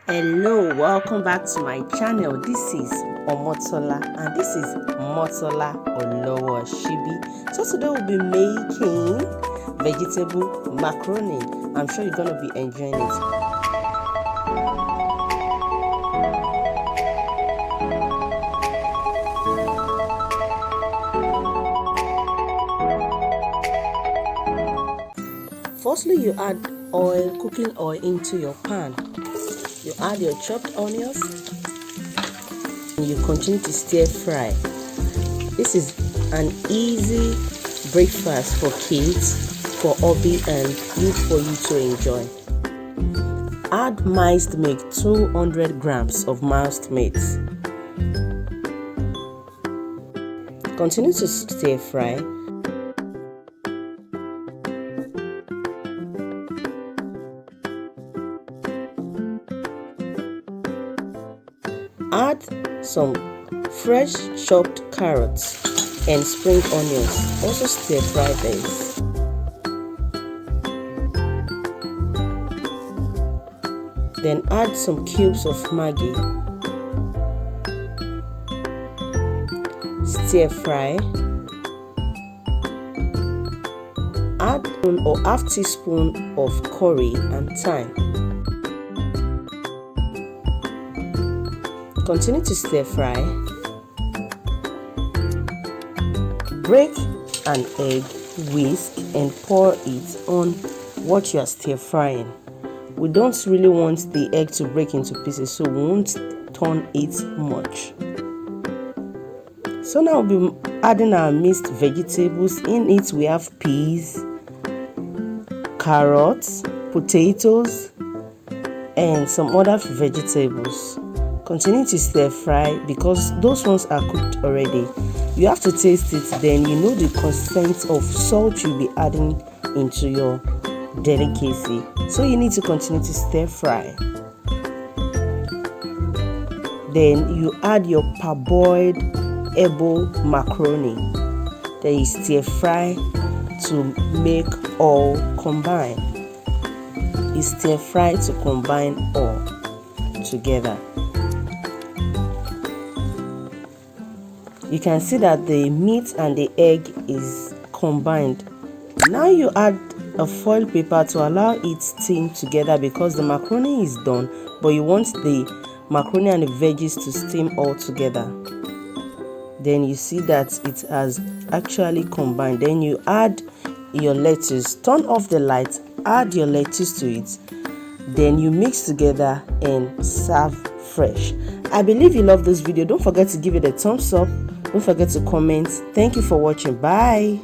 Hello, welcome back to my channel. This is MOTOLA and this is MOTOLA OLOWOSIBI. So today we'll be making vegetable macaroni. I'm sure you're gonna be enjoying it. Firstly, you add cooking oil into your pan. You add your chopped onions and you continue to stir fry. This is an easy breakfast for kids, for hobby, and for you to enjoy. Add minced meat, 200 grams of minced meat. Continue to stir fry. Add some fresh chopped carrots and spring onions. Also stir fry this. Then add some cubes of Maggi. Stir fry. Add 1 or half teaspoon of curry and thyme. Continue to stir fry. Break an egg, whisk, and pour it on what you are stir frying. We don't really want the egg to break into pieces, so we won't turn it much. So now we'll be adding our mixed vegetables. In it we have peas, carrots, potatoes, and some other vegetables. Continue to stir fry because those ones are cooked already. You have to taste it, then you know the consent of salt you'll be adding into your delicacy. So you need to continue to stir fry. Then you add your parboiled macaroni. Then you stir fry to make all combine. You stir fry to combine all together. You can see that the meat and the egg is combined. Now you add a foil paper to allow it steam together because the macaroni is done, but you want the macaroni and the veggies to steam all together. Then you see that it has actually combined. Then you add your lettuce. Turn off the light, add your lettuce to it. Then you mix together and serve fresh. I believe you love this video. Don't forget to give it a thumbs up. Don't forget to comment. Thank you for watching. Bye.